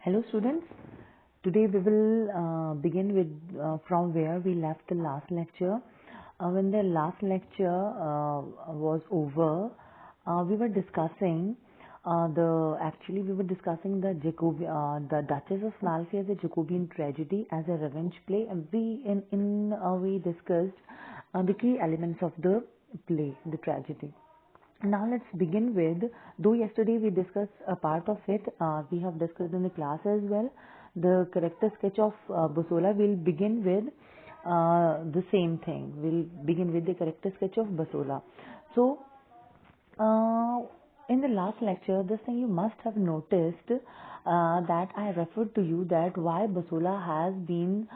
Hello students, today we will begin with from where we left the last lecture. When the last lecture was over, we were discussing the Duchess of Malfi as a Jacobean tragedy, as a revenge play, and we discussed the key elements of the play, the tragedy. Now let's begin with, though yesterday we discussed a part of it, we have discussed in the class as well, the character sketch of Basola. We'll begin with the same thing. We'll begin with the character sketch of Basola. So, in the last lecture, this thing you must have noticed that I referred to you that why Basola has been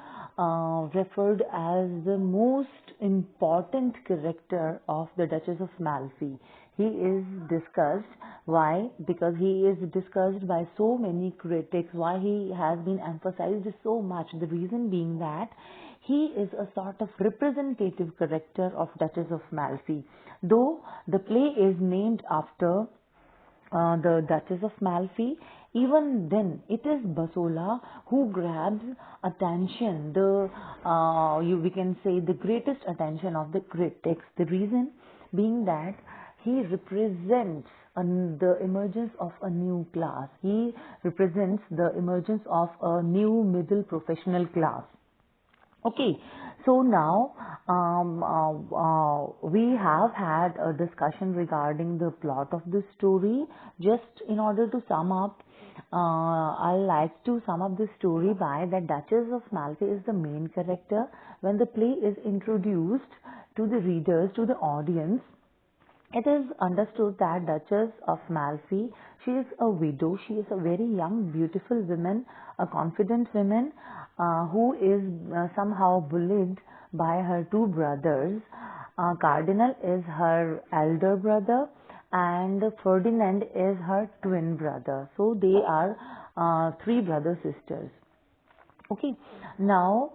referred as the most important character of the Duchess of Malfi. He is discussed. Why? Because he is discussed by so many critics. Why he has been emphasized so much? The reason being that he is a sort of representative character of Duchess of Malfi. Though the play is named after the Duchess of Malfi, even then it is Basola who grabs attention, we can say the greatest attention of the critics. The reason being that he represents the emergence of a new class. He represents the emergence of a new middle professional class. Okay, so now we have had a discussion regarding the plot of the story. Just in order to sum up, I like to sum up the story by that Duchess of Malfi is the main character. When the play is introduced to the readers, to the audience, it is understood that Duchess of Malfi, she is a widow. She is a very young, beautiful woman, a confident woman who is somehow bullied by her two brothers. Cardinal is her elder brother and Ferdinand is her twin brother. So they are three brother sisters. Okay, now,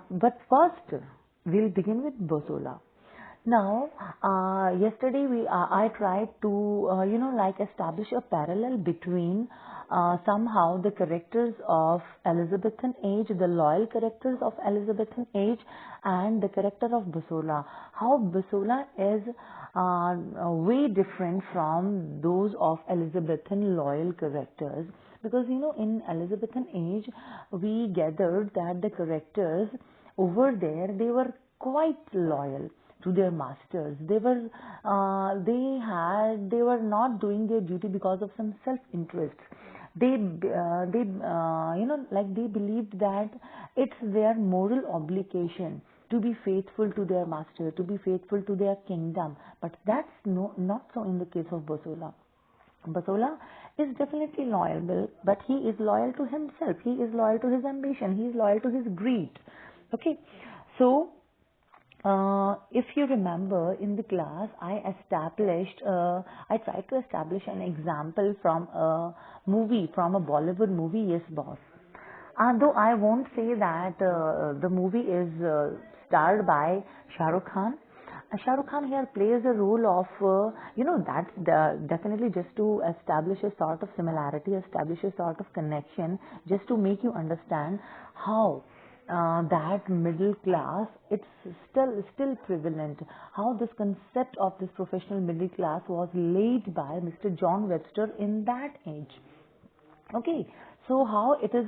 but first we'll begin with Basola. Now, yesterday I tried to establish a parallel between somehow the characters of Elizabethan age, the loyal characters of Elizabethan age, and the character of Basola. How Basola is way different from those of Elizabethan loyal characters, because in Elizabethan age we gathered that the characters over there, they were quite loyal to their masters. They were not doing their duty because of some self-interest. They believed that it's their moral obligation to be faithful to their master, to be faithful to their kingdom. But that's not so in the case of Basola. Basola is definitely loyal, but he is loyal to himself. He is loyal to his ambition. He is loyal to his greed. Okay, so if you remember in the class, I tried to establish an example from a movie, from a Bollywood movie, Yes Boss. Though I won't say that the movie is starred by Shah Rukh Khan. Shah Rukh Khan here plays a role of, that's definitely just to establish a sort of similarity, establish a sort of connection, just to make you understand how that middle class, it's still prevalent. How this concept of this professional middle class was laid by Mr. John Webster in that age. Okay, so how it is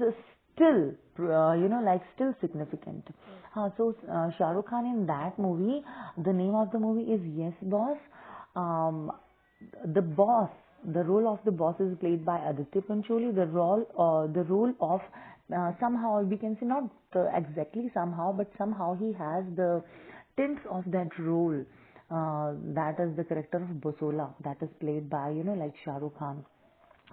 still, still significant. So Shah Rukh Khan in that movie, the name of the movie is Yes Boss. The boss, the role of the boss is played by Aditya Pancholi. The role of somehow we can say not exactly somehow, but somehow he has the tints of that role. That is the character of Basola, that is played by Shah Rukh Khan.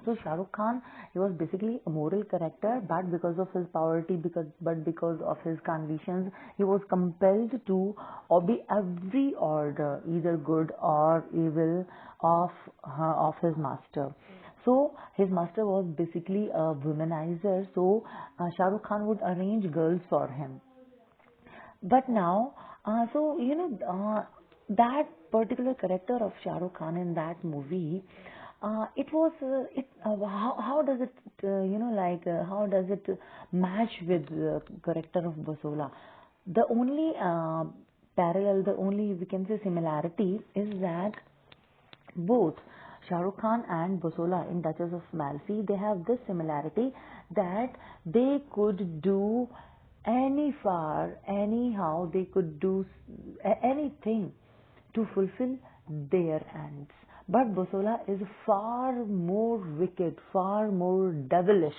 So Shah Rukh Khan, he was basically a moral character, but because of his poverty, because of his conditions, he was compelled to obey every order, either good or evil, of his master. So his master was basically a womanizer. So Shah Rukh Khan would arrange girls for him. But now, that particular character of Shah Rukh Khan in that movie, It was how does it how does it match with the character of Basola? The only parallel, the only we can say similarity is that both Shah Rukh Khan and Basola in Duchess of Malfi, they have this similarity that they could do anyhow, they could do anything to fulfill their ends. But Basola is far more wicked, far more devilish,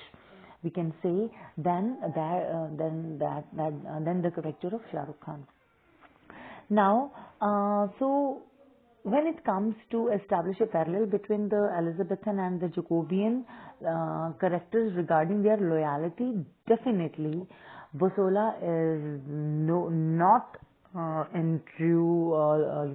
we can say, than the character of Shah Rukh Khan. Now, so when it comes to establish a parallel between the Elizabethan and the Jacobean characters regarding their loyalty, definitely Bosola is not in true,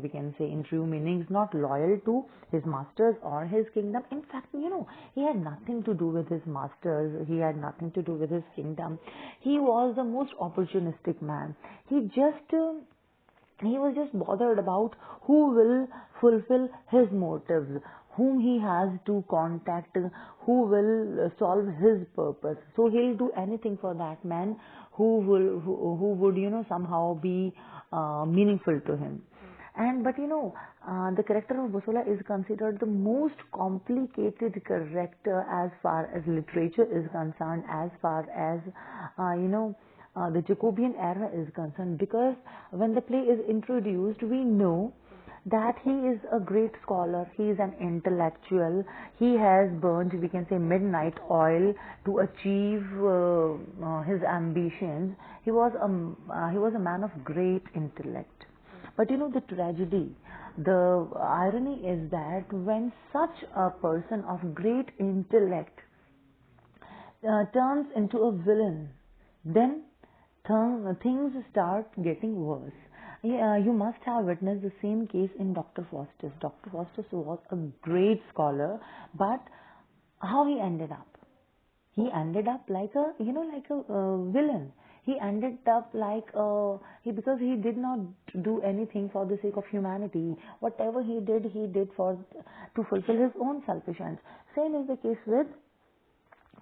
we can say in true meanings, not loyal to his masters or his kingdom. In fact, he had nothing to do with his masters. He had nothing to do with his kingdom. He was the most opportunistic man. He was just bothered about who will fulfill his motives, whom he has to contact, who will solve his purpose. So he'll do anything for that man who would somehow be meaningful to him. But the character of Bosola is considered the most complicated character as far as literature is concerned, as far as the Jacobean era is concerned, because when the play is introduced, we know that he is a great scholar, he is an intellectual, he has burnt, we can say, midnight oil to achieve his ambitions. He was a man of great intellect. But the tragedy, the irony is that when such a person of great intellect turns into a villain, then things start getting worse. You must have witnessed the same case in Dr. Faustus. Dr. Faustus was a great scholar, but how he ended up? He ended up like a villain. He ended up because he did not do anything for the sake of humanity. Whatever he did to fulfill his own selfish ends. Same is the case with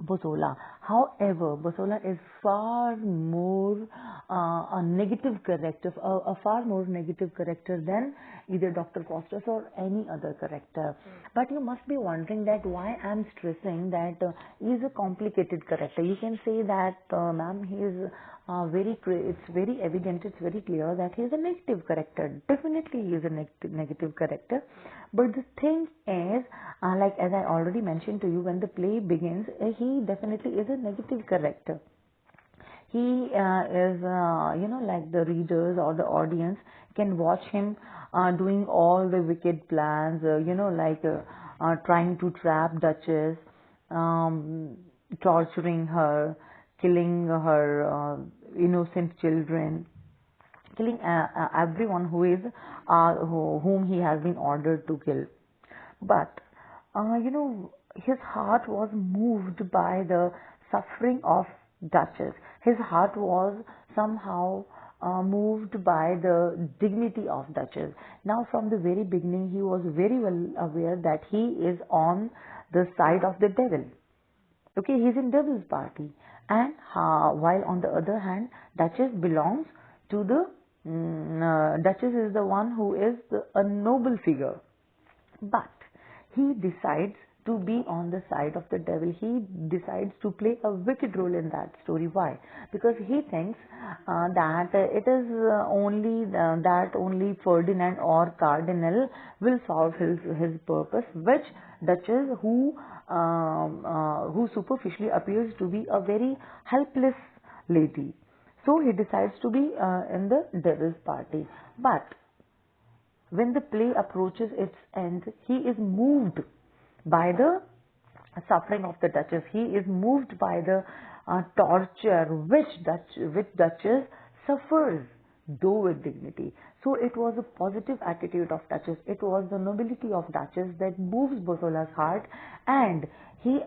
Bosola. However, Bosola is far more a negative character, a far more negative character than either Dr. Faustus or any other character. But you must be wondering that why I'm stressing that he is a complicated character. You can say that, ma'am, he is it's very evident, it's very clear that he is a negative character. Definitely he is a negative character. But the thing is, as I already mentioned to you, when the play begins, he definitely is a negative character. He is, like the readers or the audience can watch him doing all the wicked plans, trying to trap Duchess, torturing her, killing her innocent children, killing everyone whom he has been ordered to kill. But his heart was moved by the suffering of Duchess. His heart was somehow moved by the dignity of Duchess. Now, from the very beginning, he was very well aware that he is on the side of the devil. Okay, he's in devil's party. And while on the other hand, Duchess belongs to the Duchess is the one who is a noble figure. But he decides to be on the side of the devil. He decides to play a wicked role in that story. Why? Because he thinks that it is only Ferdinand or Cardinal will solve his purpose, which Duchess, who superficially appears to be a very helpless lady. So he decides to be in the devil's party. But when the play approaches its end, he is moved by the suffering of the Duchess. He is moved by the torture which Duchess suffers, though with dignity. So it was a positive attitude of Duchess. It was the nobility of Duchess that moves Bosola's heart, and he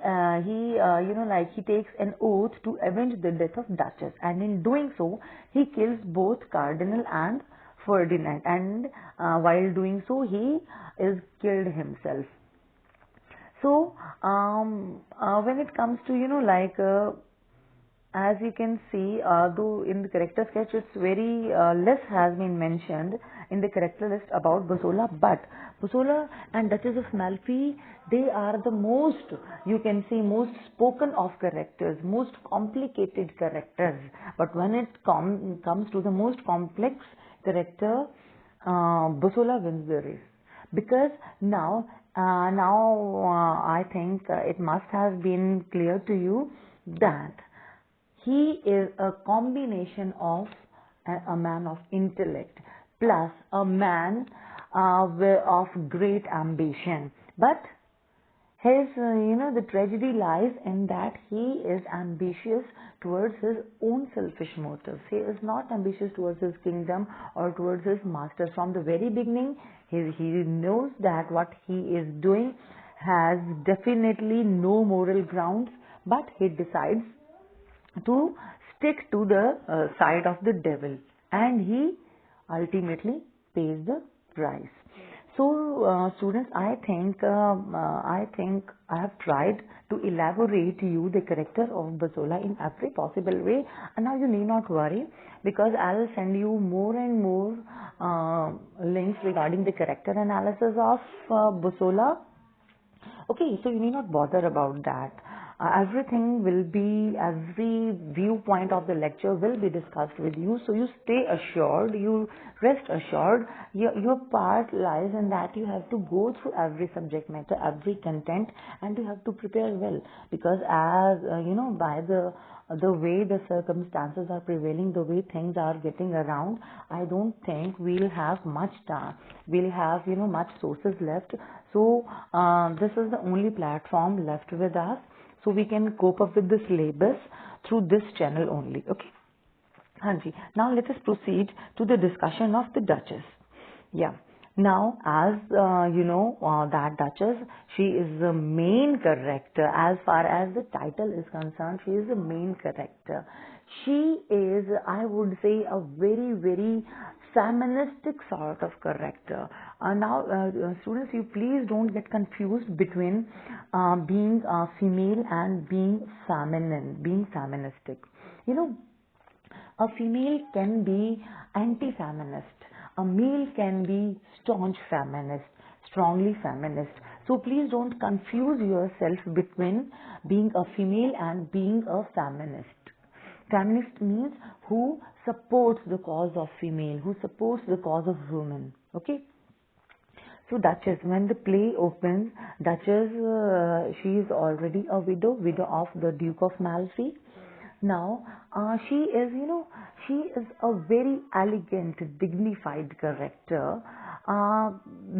takes an oath to avenge the death of Duchess. And in doing so, he kills both Cardinal and Ferdinand. And while doing so, he is killed himself. So, when it comes to, as you can see, though in the character sketch, it's very less has been mentioned in the character list about Basola, but Basola and Duchess of Malfi, they are the most, you can see, most spoken of characters, most complicated characters. But when it comes to the most complex character, Basola wins the race. Because I think it must have been clear to you that he is a combination of a man of intellect plus a man of great ambition. But his, the tragedy lies in that he is ambitious towards his own selfish motives. He is not ambitious towards his kingdom or towards his master. From the very beginning, he knows that what he is doing has definitely no moral grounds, but he decides to stick to the side of the devil, and he ultimately pays the price. So, students, I think I have tried to elaborate you the character of Basola in every possible way, and now you need not worry, because I'll send you more and more links regarding the character analysis of Basola. Okay, so you need not bother about that. Everything will be, every viewpoint of the lecture will be discussed with you. So you stay assured, you rest assured. Your part lies in that you have to go through every subject matter, every content, and you have to prepare well. Because as by the way the circumstances are prevailing, the way things are getting around, I don't think we'll have much time. We'll have, much sources left. So, this is the only platform left with us. So, we can cope up with the syllabus through this channel only. Okay. Hanji. Now, let us proceed to the discussion of the Duchess. Yeah. Now, as that Duchess, she is the main character. As far as the title is concerned, she is the main character. She is, I would say, a very, very feministic sort of character. Now, students, you please don't get confused between being female and being feminine, being feministic. A female can be anti-feminist. A male can be staunch feminist, strongly feminist. So please don't confuse yourself between being a female and being a feminist. Feminist means who supports the cause of female, who supports the cause of women. Okay? So Duchess, when the play opens, Duchess, she is already a widow of the Duke of Malfi. Now, she is, she is a very elegant, dignified character,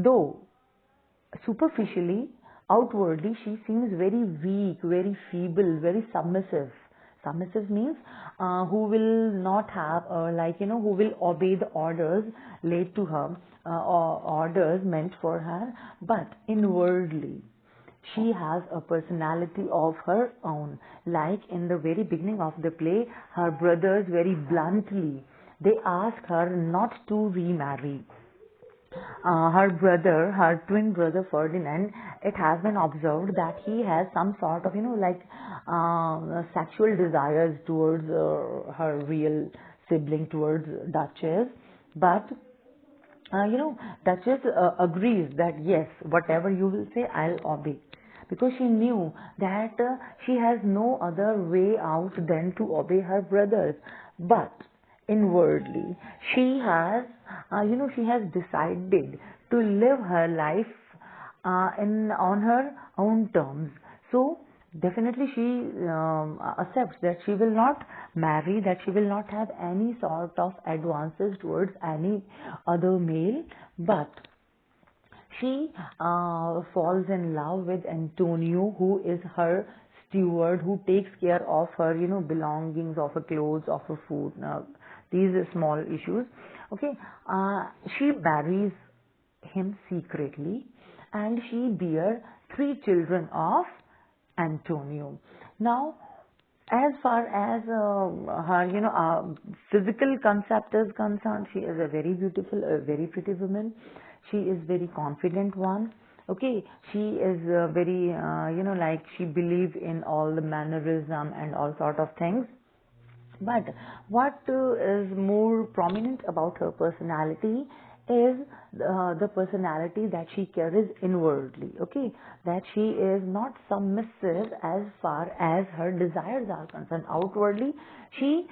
though superficially, outwardly, she seems very weak, very feeble, very submissive. Submissive means who will not have, who will obey the orders laid to her, or orders meant for her, but inwardly she has a personality of her own. Like in the very beginning of the play, her brothers very bluntly, they ask her not to remarry. Her twin brother Ferdinand, it has been observed that he has some sort of, sexual desires towards her real sibling, towards Duchess. But Duchess agrees that yes, whatever you will say, I'll obey. Because she knew that she has no other way out than to obey her brothers. But inwardly, she has, she has decided to live her life on her own terms. So definitely she accepts that she will not marry, that she will not have any sort of advances towards any other male, but she falls in love with Antonio, who is her steward, who takes care of her, belongings, of her clothes, of her food. Now, these are small issues. Okay, she marries him secretly, and she bears 3 children of Antonio. Now, as far as her, physical concept is concerned, she is a very beautiful, a very pretty woman. She is very confident one. Okay, she is very, like she believes in all the mannerism and all sort of things. But what is more prominent about her personality is the personality that she carries inwardly, okay? That she is not submissive as far as her desires are concerned. Outwardly, she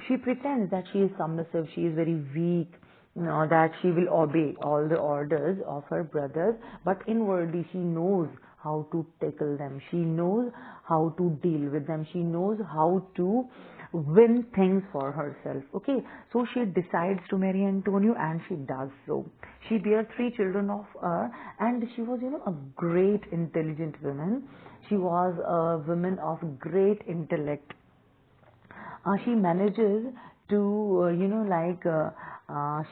she pretends that she is submissive, she is very weak, that she will obey all the orders of her brothers, but inwardly she knows how to tackle them. She knows how to deal with them. She knows how to win things for herself. Okay, so she decides to marry Antonio, and she does so. She bears 3 children of her, and she was, a great intelligent woman. She was a woman of great intellect. She manages to,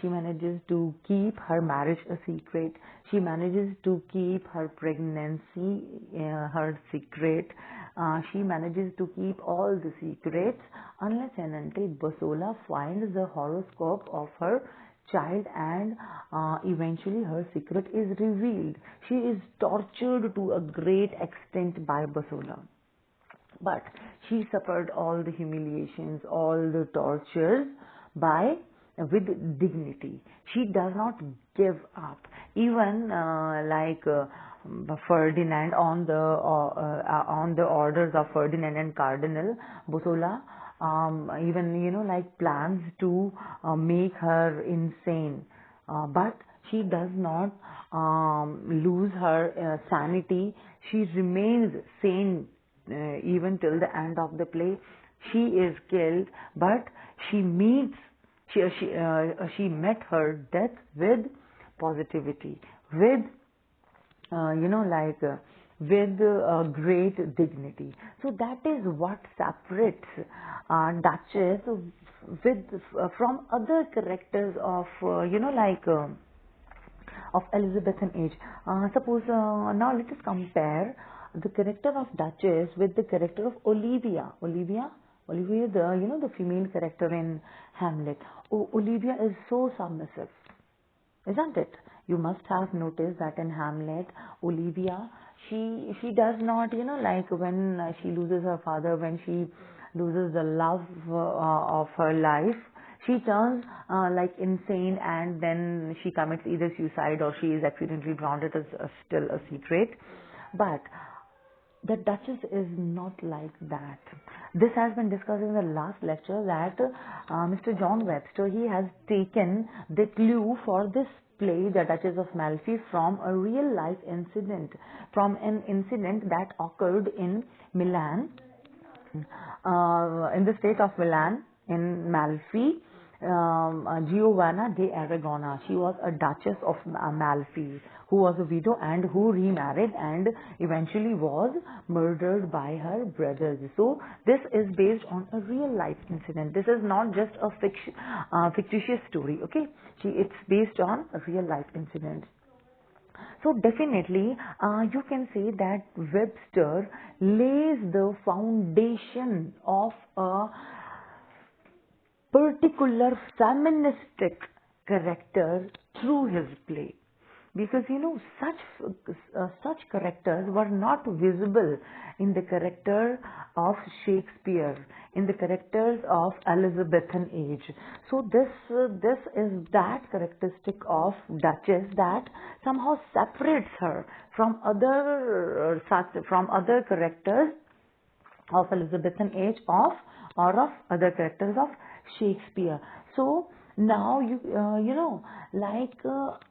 she manages to keep her marriage a secret. She manages to keep her pregnancy her secret. She manages to keep all the secrets unless and until Basola finds the horoscope of her child, and eventually her secret is revealed. She is tortured to a great extent by Basola. But she suffered all the humiliations, all the tortures with dignity. She does not give up. Even Ferdinand, on the orders of Ferdinand and Cardinal Bosola, even plans to make her insane. But she does not lose her sanity. She remains sane even till the end of the play. She is killed, but she met her death with positivity, with with great dignity. So that is what separates Duchess from other characters of of Elizabethan age. Suppose now let us compare the character of Duchess with the character of Olivia. Olivia, the female character in Hamlet. Olivia is so submissive, isn't it? You must have noticed that in Hamlet, Olivia, she does not, when she loses her father, when she loses the love of her life, she turns insane, and then she commits either suicide or she is accidentally drowned. It is still a secret. But the Duchess is not like that. This has been discussed in the last lecture, that Mr. John Webster, he has taken the clue for this play, The Duchess of Malfi, from a real life incident, from an incident that occurred in Milan, in the state of Milan, in Malfi. Giovanna de Aragona, she was a Duchess of Malfi, who was a widow and who remarried and eventually was murdered by her brothers. So this is based on a real life incident. This is not just a fictitious story, okay? It's based on a real life incident. So definitely, you can say that Webster lays the foundation of a particular feministic character through his play, because such characters were not visible in the character of Shakespeare, in the characters of Elizabethan age. So this is that characteristic of Duchess that somehow separates her from other characters of Elizabethan age or of other characters of Shakespeare. So now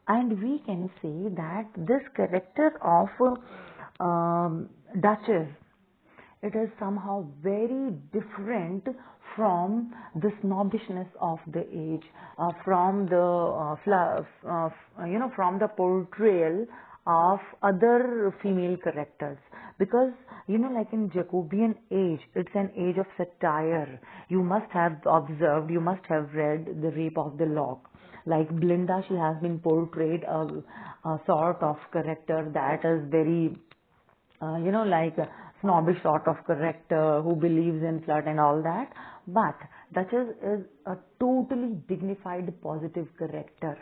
and we can say that this character of Duchess, it is somehow very different from the snobbishness of the age, from the from the portrayal of other female characters, because like in Jacobean age, it's an age of satire. You must have observed, you must have read The Rape of the Lock. Like Belinda, she has been portrayed a sort of character that is very a snobbish sort of character who believes in flirt and all that. But Duchess is a totally dignified, positive character.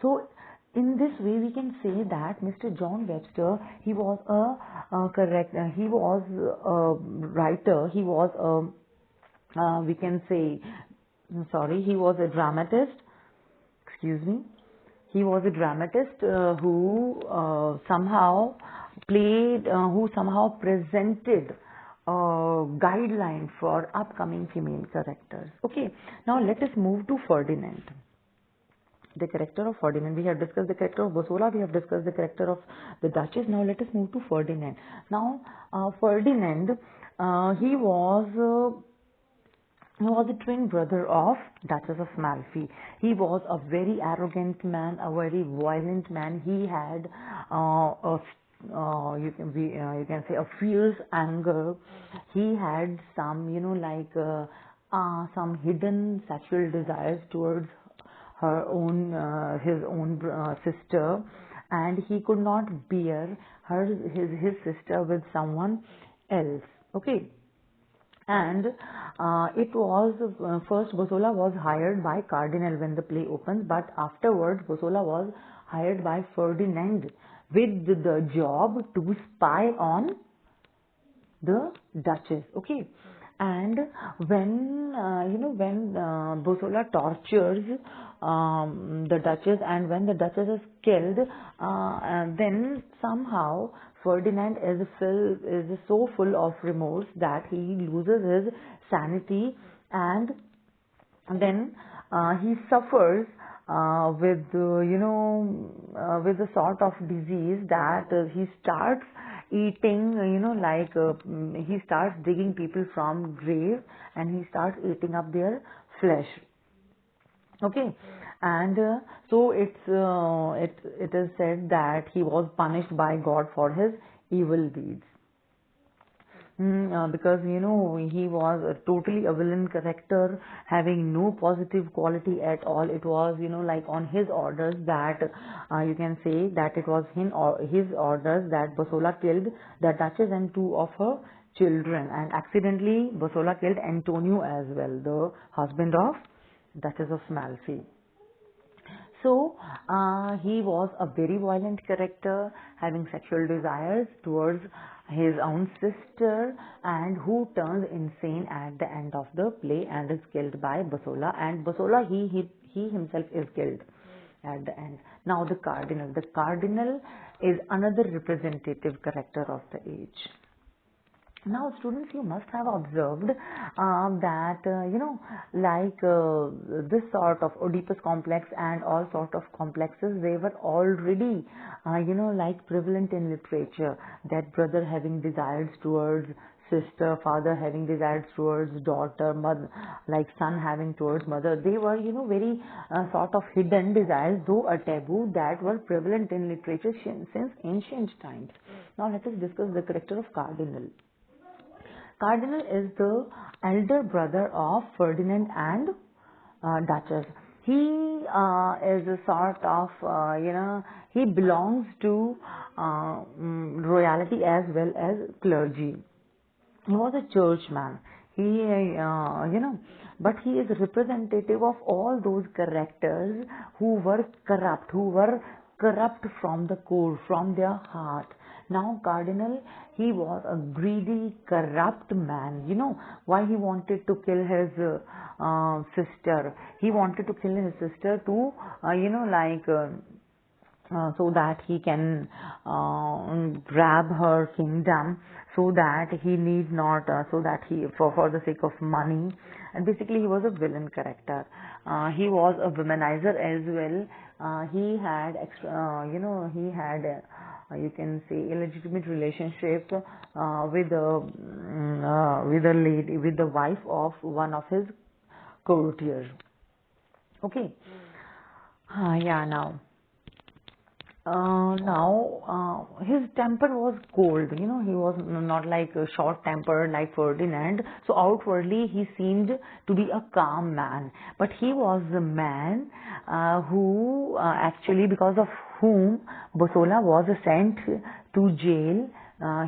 So in this way, we can say that Mr. John Webster, he was he was a writer, he was we can say, sorry, he was a dramatist, excuse me, he was a dramatist who somehow who somehow presented a guideline for upcoming female characters. Okay, now let us move to Ferdinand. The character of Ferdinand. We have discussed the character of Bosola, we have discussed the character of the Duchess. Now let us move to Ferdinand. Now, Ferdinand, he was the twin brother of Duchess of Malfi. He was a very arrogant man, a very violent man. He had you can say a fierce anger. He had some, some hidden sexual desires towards his own sister, and he could not bear his sister with someone else. Okay. And it was first Bosola was hired by Cardinal when the play opens, but afterwards Bosola was hired by Ferdinand with the job to spy on the Duchess. Okay. And when when Bosola tortures the Duchess, and when the Duchess is killed, then somehow Ferdinand is so full of remorse that he loses his sanity, and then he suffers with with a sort of disease that he starts eating, he starts digging people from grave, and he starts eating up their flesh. Okay. And so it is said that he was punished by God for his evil deeds. Because he was totally a villain character, having no positive quality at all. It was on his orders that you can say that it was his orders that Bosola killed the Duchess and two of her children, and accidentally Bosola killed Antonio as well, the husband of Duchess of Malfi. So he was a very violent character, having sexual desires towards his own sister, and who turns insane at the end of the play and is killed by Bosola. And Bosola, he himself is killed at the end. Now the Cardinal. The Cardinal is another representative character of the age. Now, students, you must have observed that, this sort of Oedipus complex and all sort of complexes, they were already, prevalent in literature. That brother having desires towards sister, father having desires towards daughter, mother, like son having towards mother. They were, very sort of hidden desires, though a taboo, that were prevalent in literature since ancient times. Now, let us discuss the character of Cardinal. Cardinal is the elder brother of Ferdinand and Duchess. He is a sort of, he belongs to royalty as well as clergy. He was a churchman. He, but he is representative of all those characters who were corrupt from the core, from their heart. Now, Cardinal, he was a greedy, corrupt man. Why he wanted to kill his sister? He wanted to kill his sister to, so that he can grab her kingdom, so that he need not, so that he, for the sake of money. And basically, he was a villain character. He was a womanizer as well. He had he had you can say illegitimate relationship with a lady, with the wife of one of his courtiers. Okay. Now his temper was cold. He was not like a short tempered like Ferdinand. So outwardly he seemed to be a calm man, but he was a man who actually, because of whom Bosola was sent to jail.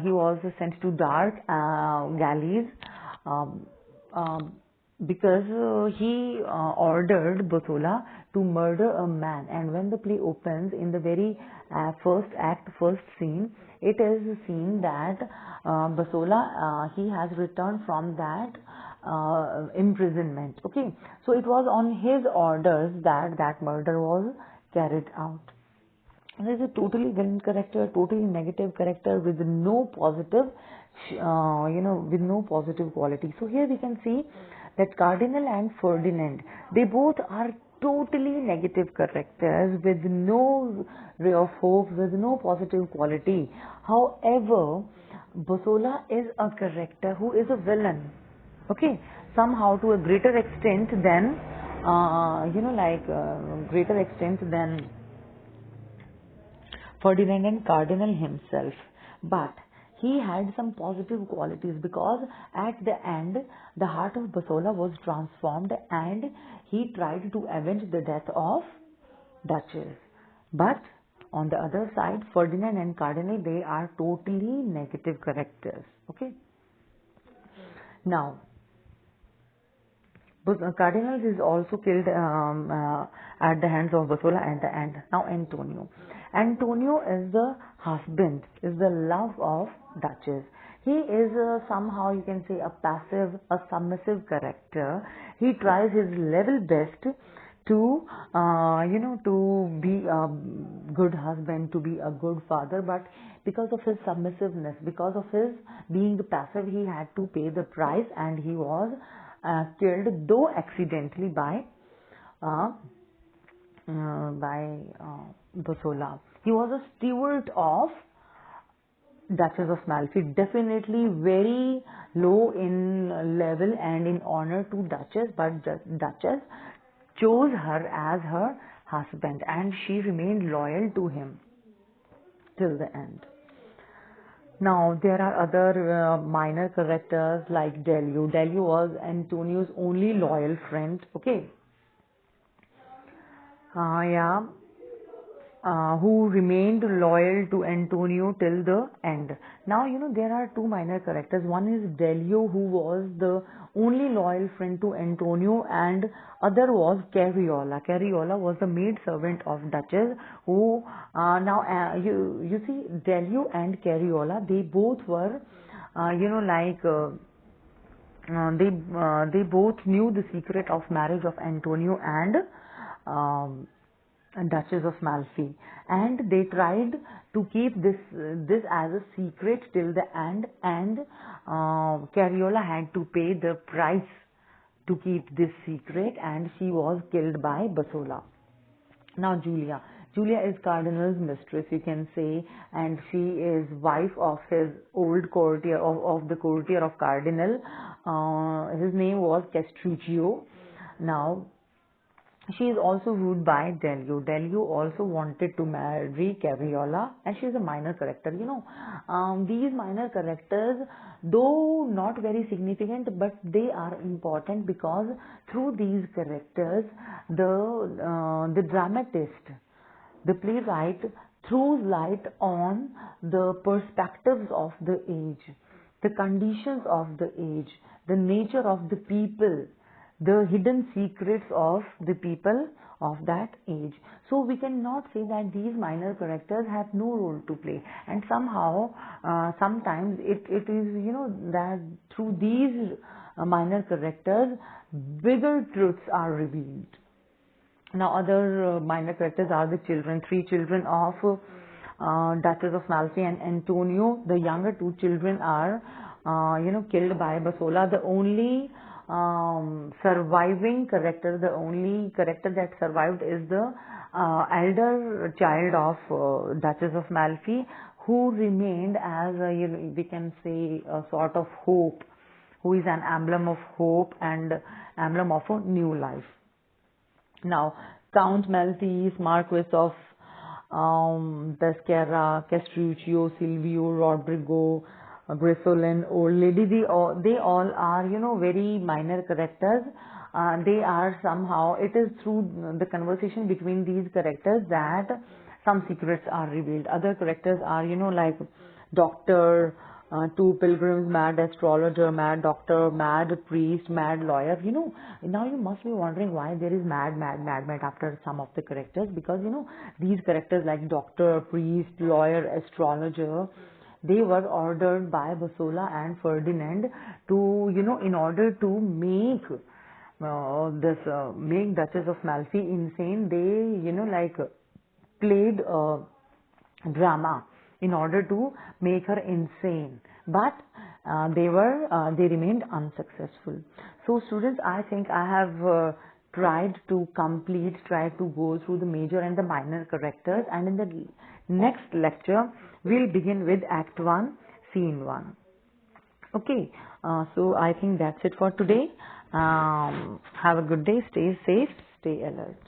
He was sent to dark galleys. because he ordered Bosola to murder a man, and when the play opens in the very first act, first scene, it is seen that Bosola he has returned from that imprisonment. Okay, so it was on his orders that that murder was carried out. There is a totally villain character, totally negative character with no positive, with no positive quality. So here we can see that Cardinal and Ferdinand, they both are totally negative characters with no ray of hope, with no positive quality. However, Bosola is a character who is a villain. Okay, somehow to a greater extent than, greater extent than Ferdinand and Cardinal himself. But he had some positive qualities because at the end the heart of Bosola was transformed and he tried to avenge the death of Duchess. But on the other side, Ferdinand and Cardinal, they are totally negative characters. Okay. Now, Cardinal is also killed at the hands of Bosola at the end. Now Antonio. Antonio is the husband, is the love of Duchess. He is somehow you can say a passive, a submissive character. He tries his level best to, to be a good husband, to be a good father, but because of his submissiveness, because of his being passive, he had to pay the price and he was killed, though accidentally by Bosola. He was a steward of Duchess of Malfi, definitely very low in level and in honor to Duchess, but Duchess chose her as her husband and she remained loyal to him till the end. Now, there are other minor characters like Delio. Delio was Antonio's only loyal friend. Okay. Who remained loyal to Antonio till the end. Now, there are two minor characters. One is Delio, who was the only loyal friend to Antonio, and other was Cariola. Cariola was the maid servant of Duchess, who, you see, Delio and Cariola, they both were, they both knew the secret of marriage of Antonio and Duchess of Malfi, and they tried to keep this as a secret till the end, and Cariola had to pay the price to keep this secret, and she was killed by Bosola. Now Julia is Cardinal's mistress, you can say, and she is wife of his old courtier, of the courtier of Cardinal. His name was Castruccio. Now, she is also ruled by Delio. Delio also wanted to marry Cariola, and she is a minor character. These minor characters, though not very significant, but they are important because through these characters, the dramatist, the playwright, throws light on the perspectives of the age, the conditions of the age, the nature of the people, the hidden secrets of the people of that age. So we cannot say that these minor characters have no role to play, and somehow sometimes it is that through these minor characters bigger truths are revealed. Now other minor characters are the children, three children of Duchess of Malfi and Antonio. The younger two children are killed by Bosola. The only surviving character, the only character that survived is the elder child of Duchess of Malfi, who remained as we can say a sort of hope, who is an emblem of hope and emblem of a new life. Now, Count Maltese, Marquis of Pescara, Castruccio, Silvio, Rodrigo, Grissolin, Old Lady, they all are, very minor characters. They are somehow, it is through the conversation between these characters that some secrets are revealed. Other characters are, like Doctor, two pilgrims, mad astrologer, mad doctor, mad priest, mad lawyer. Now you must be wondering why there is mad after some of the characters, because these characters like doctor, priest, lawyer, astrologer, they were ordered by Basola and Ferdinand to, in order to make make Duchess of Malfi insane. They, played drama in order to make her insane, but they remained unsuccessful. So students, I think I have tried to go through the major and the minor characters, and in the next lecture we'll begin with Act 1, Scene 1. Okay, so I think that's it for today. Have a good day, stay safe, stay alert.